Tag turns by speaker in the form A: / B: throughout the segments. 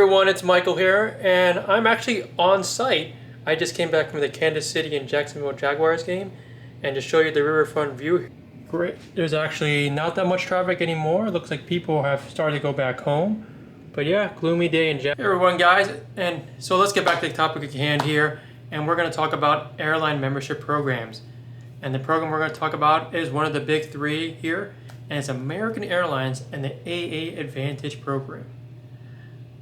A: Everyone, it's Michael here, and I'm actually on site. I just came back from the Kansas City and Jacksonville Jaguars game, and to show you the riverfront view. Great. There's actually not that much traffic anymore. It looks like people have started to go back home. But yeah, gloomy day in Jacksonville. Hey everyone, guys, and so let's get back to the topic at hand here, and we're going to talk about airline membership programs. And the program we're going to talk about is one of the big three here, and it's American Airlines and the AAdvantage Program.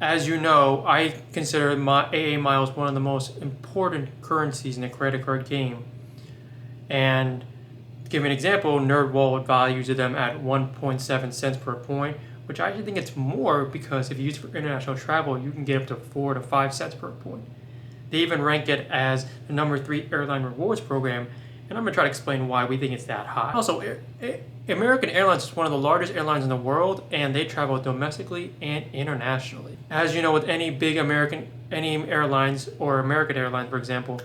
A: As you know, I consider my AA miles one of the most important currencies in the credit card game. And to give you an example, NerdWallet values them at 1.7 cents per point, which I actually think it's more because if you use it for international travel, you can get up to 4 to 5 cents per point. They even rank it as the number 3 airline rewards program, and I'm going to try to explain why we think it's that high. Also, American Airlines is one of the largest airlines in the world, and they travel domestically and internationally. As you know, with any airlines or American Airlines, for example,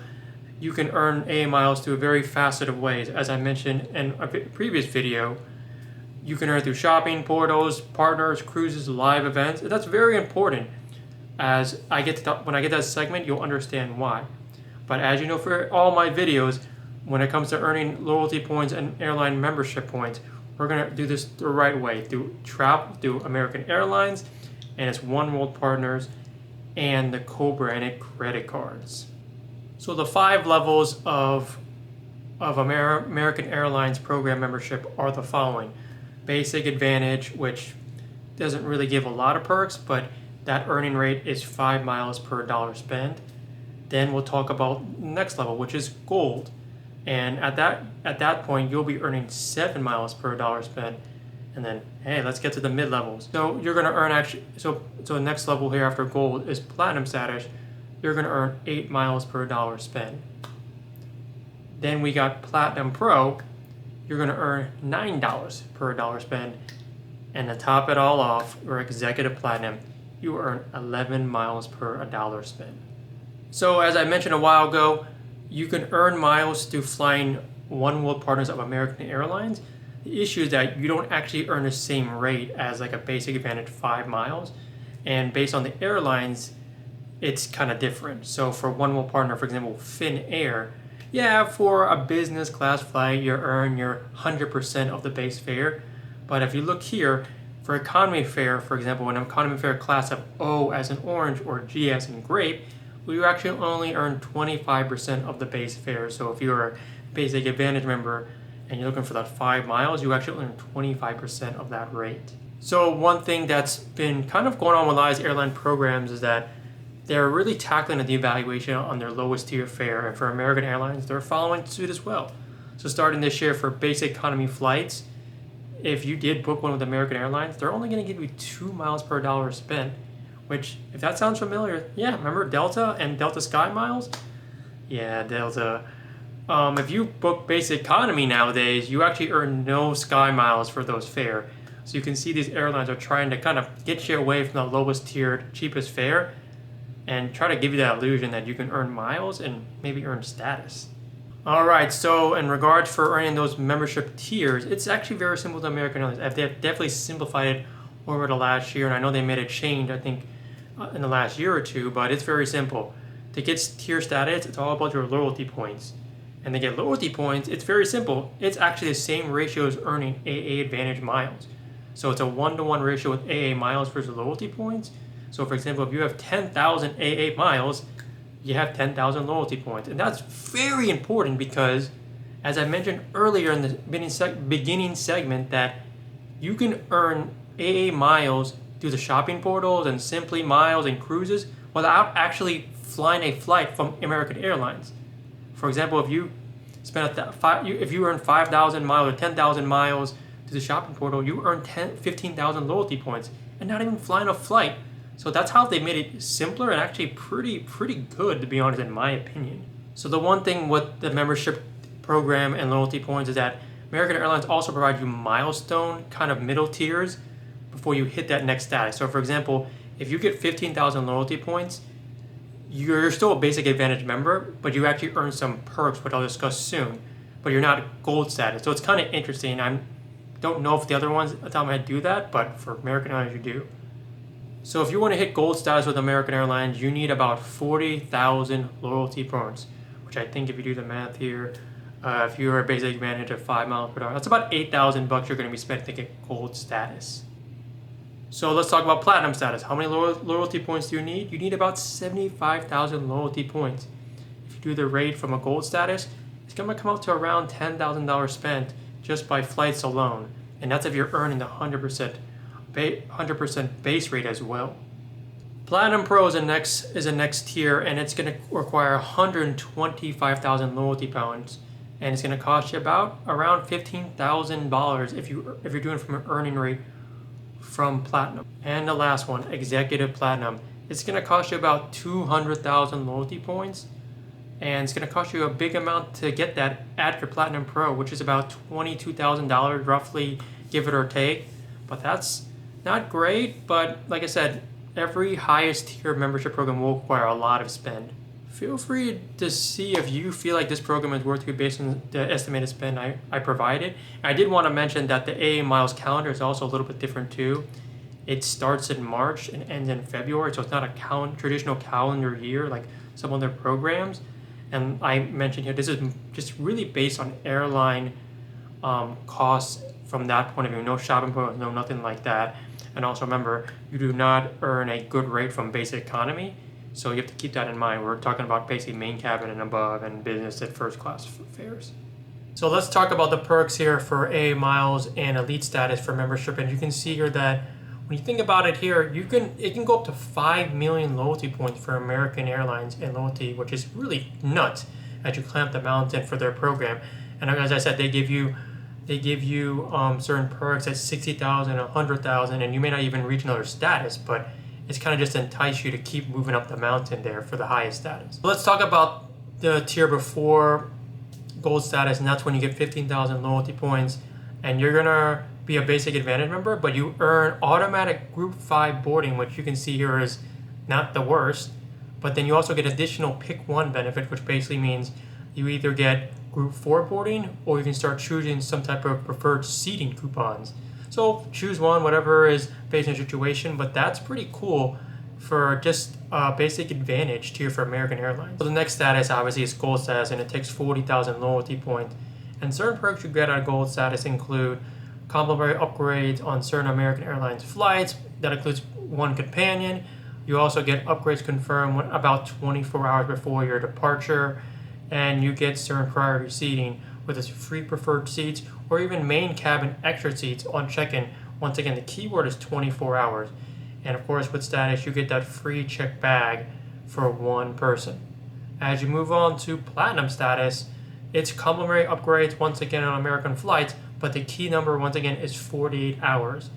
A: you can earn AA miles through very faceted ways. As I mentioned in a previous video, you can earn through shopping portals, partners, cruises, live events. That's very important. As I get to when I get to that segment, you'll understand why. But as you know, for all my videos, when it comes to earning loyalty points and airline membership points, we're going to do this the right way, through American Airlines and its One World partners and the co-branded credit cards. So the 5 levels of American Airlines program membership are the following. Basic Advantage, which doesn't really give a lot of perks, but that earning rate is 5 miles per dollar spent. Then we'll talk about next level, which is Gold. And at that point, you'll be earning 7 miles per dollar spent. And then, hey, let's get to the mid-levels. So you're going to earn so the next level here after Gold is Platinum status. You're going to earn 8 miles per dollar spent. Then we got Platinum Pro. You're going to earn $9 per dollar spent. And to top it all off, or Executive Platinum, you earn 11 miles per dollar spent. So as I mentioned a while ago, you can earn miles through flying One World partners of American Airlines. The issue is that you don't actually earn the same rate as like a Basic Advantage 5 miles. And based on the airlines, it's kind of different. So for One World partner, for example, Finnair, yeah, for a business class flight, you earn your 100% of the base fare. But if you look here, for economy fare, for example, an economy fare class of O as in orange or G as in grape, you actually only earn 25% of the base fare. So if you're a Basic Advantage member and you're looking for that 5 miles, you actually earn 25% of that rate. So one thing that's been kind of going on with a lot of these airline programs is that they're really tackling the evaluation on their lowest tier fare. And for American Airlines, they're following suit as well. So starting this year for basic economy flights, if you did book one with American Airlines, they're only going to give you 2 miles per dollar spent. Which, if that sounds familiar, yeah, remember Delta and Delta Sky Miles? Yeah, Delta. If you book basic economy nowadays, you actually earn no Sky Miles for those fare. So you can see these airlines are trying to kind of get you away from the lowest tiered, cheapest fare and try to give you that illusion that you can earn miles and maybe earn status. Alright, so in regards for earning those membership tiers, it's actually very simple to American Airlines. They've definitely simplified it over the last year, and I know they made a change, I think, in the last year or two, but it's very simple. To get tier status, it's all about your loyalty points. And to get loyalty points, it's very simple. It's actually the same ratio as earning AAdvantage miles. So it's a 1-to-1 ratio with AA miles versus loyalty points. So for example, if you have 10,000 AA miles, you have 10,000 loyalty points. And that's very important because, as I mentioned earlier in the beginning segment, that you can earn AA miles through the shopping portals and Simply Miles and cruises without actually flying a flight from American Airlines. For example, if you earn 5,000 miles or 10,000 miles to the shopping portal, you earn 15,000 loyalty points and not even flying a flight. So that's how they made it simpler and actually pretty good, to be honest, in my opinion. So the one thing with the membership program and loyalty points is that American Airlines also provides you milestone kind of middle tiers before you hit that next status. So for example, if you get 15,000 loyalty points, you're still a Basic Advantage member, but you actually earn some perks, which I'll discuss soon, but you're not Gold status. So it's kind of interesting. I don't know if the other ones at the top of my head do that, but for American Airlines you do. So if you want to hit gold status with American Airlines, you need about 40,000 loyalty points, which I think if you do the math here, if you're a basic advantage of 5 miles per hour, that's about $8,000 you're going to be spending to get gold status. So let's talk about platinum status. How many loyalty points do you need? You need about 75,000 loyalty points. If you do the rate from a gold status, it's going to come out to around $10,000 spent just by flights alone. And that's if you're earning the 100% base rate as well. Platinum Pro is a next tier, and it's going to require 125,000 loyalty points, and it's going to cost you about around $15,000 if you're doing it from an earning rate from Platinum. And the last one, Executive Platinum, it's going to cost you about 200,000 loyalty points, and it's going to cost you a big amount to get that at your Platinum Pro, which is about $22,000 roughly, give it or take. But that's not great, but like I said, every highest tier membership program will require a lot of spend. Feel free to see if you feel like this program is worth you based on the estimated spend I provided. I did want to mention that the AA Miles calendar is also a little bit different too. It starts in March and ends in February, so it's not a traditional calendar year like some other programs. And I mentioned here, this is just really based on airline costs from that point of view. No shopping points, no nothing like that. And also remember, you do not earn a good rate from basic economy, so you have to keep that in mind. We're talking about basically main cabin and above and business at first class fares. So let's talk about the perks here for AA Miles and Elite status for membership. And you can see here that when you think about it here, it can go up to 5 million loyalty points for American Airlines and loyalty, which is really nuts as you climb the mountain for their program. And as I said, they give you certain perks at 60,000, 100,000, and you may not even reach another status, but it's kind of just entice you to keep moving up the mountain there for the highest status. Let's talk about the tier before gold status, and that's when you get 15,000 loyalty points, and you're gonna be a basic advantage member, but you earn automatic group 5 boarding, which you can see here is not the worst, but then you also get additional pick 1 benefit, which basically means you either get group 4 boarding or you can start choosing some type of preferred seating coupons. So choose one, whatever is based on your situation, but that's pretty cool for just a basic advantage tier for American Airlines. So the next status obviously is gold status, and it takes 40,000 loyalty points. And certain perks you get out of gold status include complimentary upgrades on certain American Airlines flights. That includes 1 companion. You also get upgrades confirmed about 24 hours before your departure, and you get certain priority seating with its free preferred seats or even main cabin extra seats on check-in. Once again, the keyword is 24 hours. And of course, with status, you get that free check bag for 1 person. As you move on to platinum status, it's complimentary upgrades once again on American flights, but the key number once again is 48 hours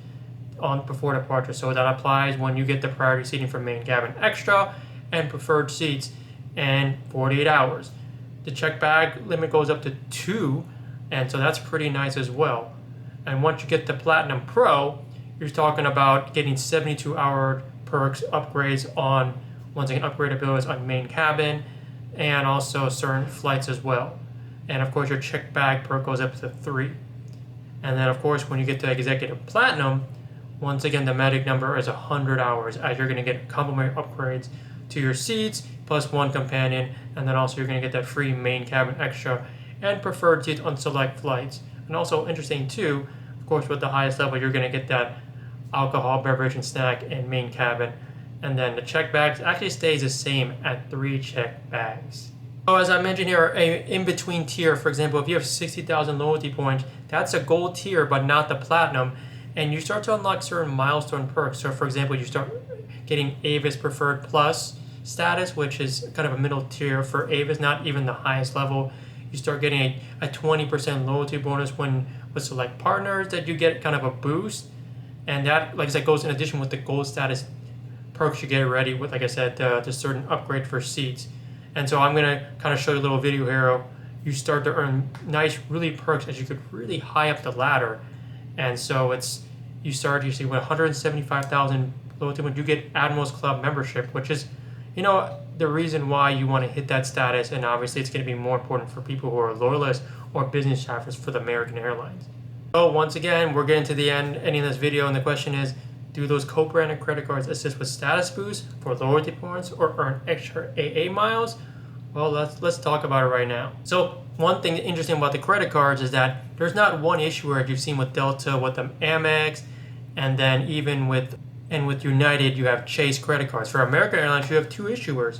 A: before departure. So that applies when you get the priority seating for main cabin extra and preferred seats and 48 hours. The check bag limit goes up to 2, and so that's pretty nice as well. And once you get the Platinum Pro, you're talking about getting 72-hour perks upgrades on, once again, upgradability on main cabin and also certain flights as well. And of course, your check bag perk goes up to 3. And then of course, when you get to Executive Platinum, once again, the magic number is 100 hours, as you're going to get complimentary upgrades to your seats plus 1 companion, and then also you're going to get that free main cabin extra and preferred seats on select flights. And also interesting too, of course, with the highest level, you're going to get that alcohol, beverage, and snack in main cabin. And then the check bags actually stays the same at 3 check bags. So as I mentioned here, a in-between tier, for example, if you have 60,000 loyalty points, that's a gold tier, but not the platinum. And you start to unlock certain milestone perks. So for example, you start getting Avis Preferred Plus status, which is kind of a middle tier for Avis, not even the highest level. You start getting a 20% loyalty bonus when with select partners, that you get kind of a boost. And that, like I said, goes in addition with the gold status perks you get already with, like I said, the certain upgrade for seats. And so I'm going to kind of show you a little video here of you start to earn nice, really perks as you could really high up the ladder. And so you start usually with 175,000 loyalty when you get Admirals Club membership, which is, you know, the reason why you want to hit that status. And obviously it's going to be more important for people who are loyalists or business travelers for the American Airlines. So once again, we're getting to the ending of this video, and the question is, Do those co-branded credit cards assist with status boosts for loyalty points or earn extra AA miles? Well, let's talk about it right now. So one thing interesting about the credit cards is that there's not one issuer as you've seen with Delta, with the Amex, and then even with United you have Chase credit cards. For American Airlines you have two issuers.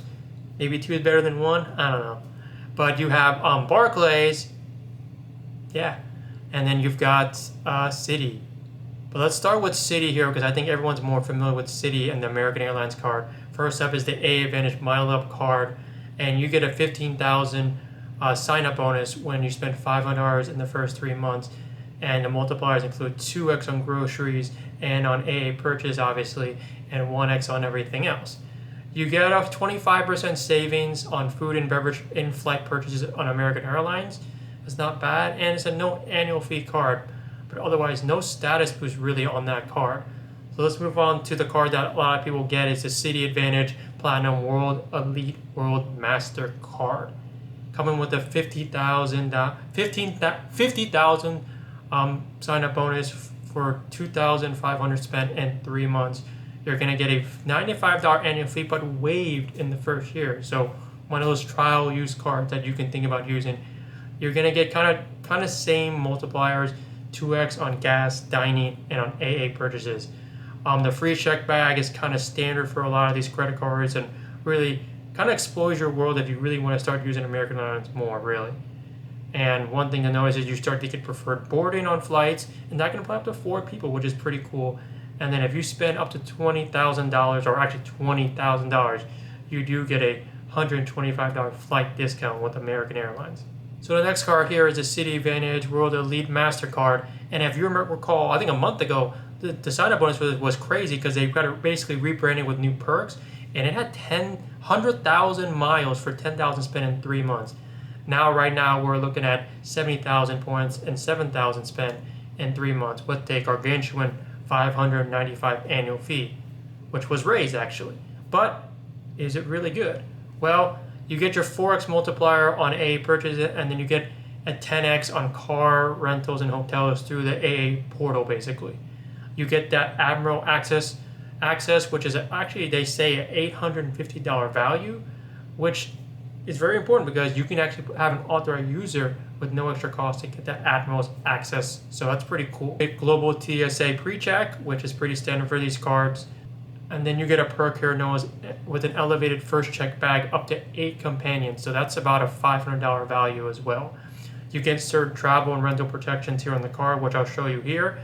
A: Maybe two is better than one, I don't know. But you have Barclays, yeah, and then you've got Citi. But let's start with Citi here because I think everyone's more familiar with Citi and the American Airlines card. First up is the AAdvantage Mile Up card, and you get a 15,000 sign-up bonus when you spend $500 in the first 3 months. And the multipliers include 2x on groceries and on AA purchase, obviously, and 1x on everything else. You get a 25% savings on food and beverage in-flight purchases on American Airlines. It's not bad, and it's a no annual fee card. But otherwise, no status boost really on that card. So let's move on to the card that a lot of people get. Is the AAdvantage Platinum World Elite World Master card, coming with a 50,000 sign-up bonus for 2,500 spent in 3 months. You're gonna get a $95 annual fee, but waived in the first year. So one of those trial use cards that you can think about using. You're gonna get kind of same multipliers. 2x on gas, dining, and on AA purchases. The free check bag is kind of standard for a lot of these credit cards and really kind of explores your world if you really want to start using American Airlines more, really. And one thing to notice is you start to get preferred boarding on flights, and that can apply up to 4 people, which is pretty cool. And then if you spend up to $20,000, or actually $20,000, you do get a $125 flight discount with American Airlines. So the next card here is the AAdvantage World Elite MasterCard. And if you recall, I think a month ago, the sign-up bonus was crazy because they got it basically rebranded with new perks. And it had 100,000 miles for 10,000 spent in 3 months. Right now, we're looking at 70,000 points and 7,000 spent in 3 months with the gargantuan $595 annual fee, which was raised actually. But is it really good? Well, you get your 4x multiplier on AA purchases, and then you get a 10x on car rentals and hotels through the AA portal, basically. You get that Admiral access, which is actually, they say, an $850 value, which is very important because you can actually have an authorized user with no extra cost to get that Admiral's access. So that's pretty cool. Get global TSA pre-check, which is pretty standard for these cards. And then you get a perk here known as with an elevated first check bag up to 8 companions. So that's about a $500 value as well. You get certain travel and rental protections here on the card, which I'll show you here.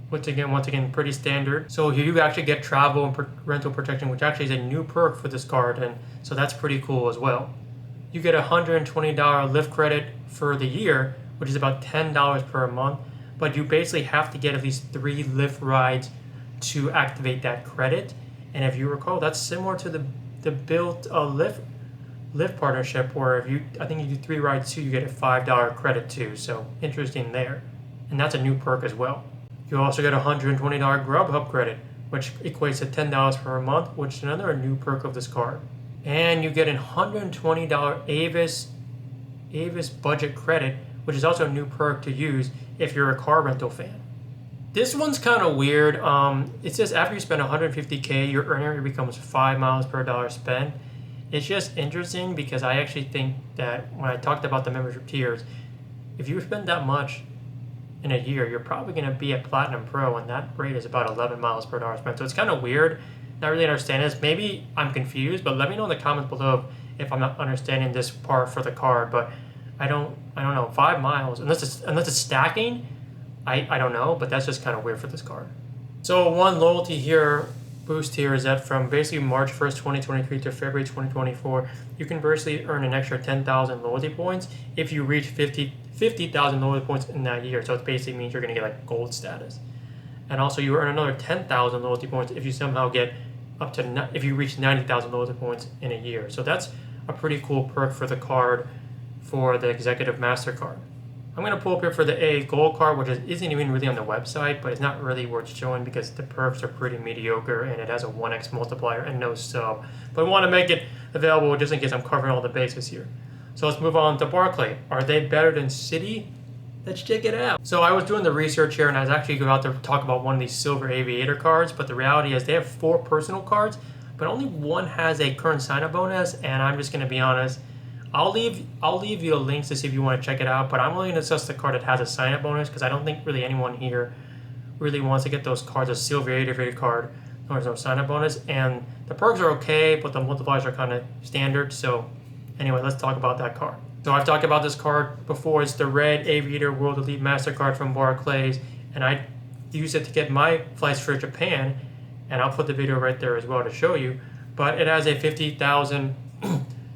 A: Once again, pretty standard. So here you actually get travel and rental protection, which actually is a new perk for this card. And so that's pretty cool as well. You get a $120 lift credit for the year, which is about $10 per month. But you basically have to get at least 3 lift rides to activate that credit. And if you recall, that's similar to the Built Lyft partnership, where if I think you do 3 rides too, you get a $5 credit too. So interesting there. And that's a new perk as well. You also get a $120 Grubhub credit, which equates to $10 per month, which is another new perk of this card. And you get a $120 Avis budget credit, which is also a new perk to use if you're a car rental fan. This one's kind of weird. It says after you spend $150K, your earning rate becomes 5 miles per dollar spent. It's just interesting because I actually think that when I talked about the membership tiers, if you spend that much in a year, you're probably going to be a Platinum Pro, and that rate is about 11 miles per dollar spent. So it's kind of weird. Not really understand this. Maybe I'm confused, but let me know in the comments below if I'm not understanding this part for the card. But I don't know. 5 miles, unless it's stacking. I don't know, but that's just kind of weird for this card. So one loyalty here, boost here, is that from basically March 1st, 2023 to February 2024, you can virtually earn an extra 10,000 loyalty points if you reach 50,000 loyalty points in that year. So it basically means you're going to get like gold status. And also you earn another 10,000 loyalty points if you somehow get if you reach 90,000 loyalty points in a year. So that's a pretty cool perk for the card for the Executive MasterCard. I'm going to pull up here for the AA Gold card, which isn't even really on the website, but it's not really worth showing because the perks are pretty mediocre and it has a 1x multiplier and no sub. But I want to make it available just in case I'm covering all the bases here. So let's move on to Barclays. Are they better than Citi? Let's check it out. So I was doing the research here, and I was actually about to talk about one of these silver aviator cards, but the reality is they have 4 personal cards, but only one has a current sign-up bonus, and I'm just going to be honest. I'll leave you the links to see if you want to check it out, but I'm only going to discuss the card that has a sign-up bonus because I don't think really anyone here really wants to get those cards, a silver aviator card. There's no sign-up bonus, and the perks are okay, but the multipliers are kind of standard. So anyway, let's talk about that card. So I've talked about this card before. It's the Red Aviator World Elite MasterCard from Barclays, and I use it to get my flights for Japan, and I'll put the video right there as well to show you. But it has a 50,000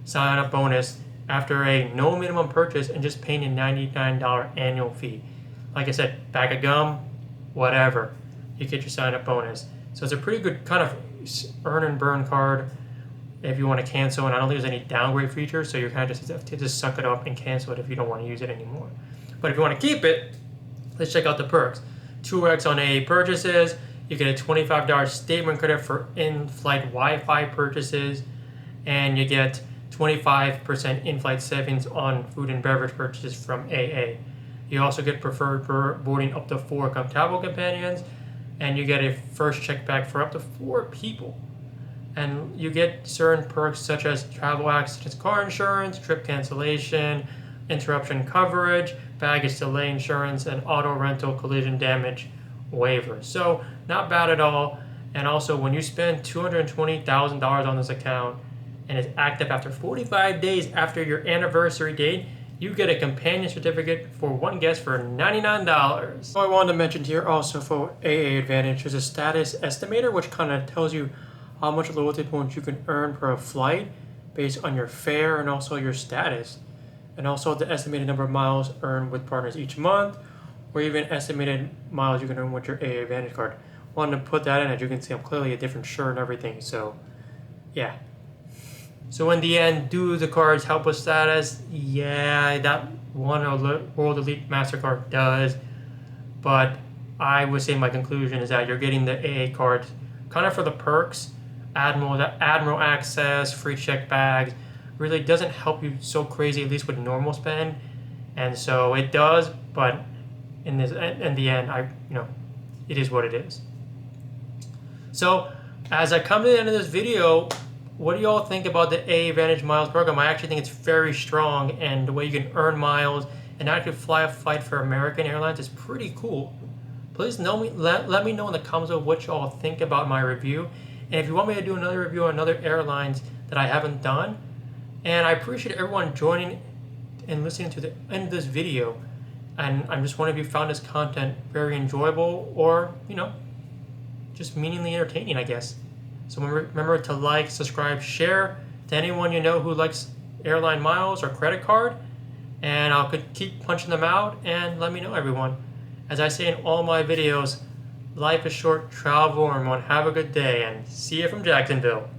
A: sign-up bonus after a no minimum purchase and just paying a $99 annual fee. Like I said, bag of gum, whatever, you get your sign-up bonus. So it's a pretty good kind of earn and burn card if you want to cancel, and I don't think there's any downgrade feature, so you're kind of just have to just suck it up and cancel it if you don't want to use it anymore. But if you want to keep it, let's check out the perks. 2x on AA purchases, you get a $25 statement credit for in-flight Wi-Fi purchases, and you get 25% in-flight savings on food and beverage purchases from AA. You also get preferred boarding up to 4 travel companions, and you get a first check back for up to 4 people. And you get certain perks such as travel accidents, car insurance, trip cancellation, interruption coverage, baggage delay insurance, and auto rental collision damage waiver. So not bad at all. And also when you spend $220,000 on this account and it's active after 45 days after your anniversary date, you get a companion certificate for 1 guest for $99. So I wanted to mention here also for AAdvantage, there's a status estimator which kind of tells you how much loyalty points you can earn per flight based on your fare and also your status. And also the estimated number of miles earned with partners each month, or even estimated miles you can earn with your AAdvantage card. Wanted to put that in. As you can see, I'm clearly a different shirt and everything, so yeah. So in the end, do the cards help with status? Yeah, that one World Elite MasterCard does, but I would say my conclusion is that you're getting the AA card kind of for the perks. Admiral access, free check bags, really doesn't help you so crazy, at least with normal spend. And so it does, but in the end, it is what it is. So as I come to the end of this video, what do you all think about the AAdvantage Miles program? I actually think it's very strong, and the way you can earn miles and actually fly a flight for American Airlines is pretty cool. Please let me know in the comments of what you all think about my review. And if you want me to do another review on other airlines that I haven't done, and I appreciate everyone joining and listening to the end of this video. And I'm just wondering if you found this content very enjoyable or, just meaningfully entertaining, I guess. So remember to like, subscribe, share to anyone you know who likes airline miles or credit card. And I'll keep punching them out, and let me know, everyone. As I say in all my videos, life is short, travel, everyone. Have a good day, and see you from Jacksonville.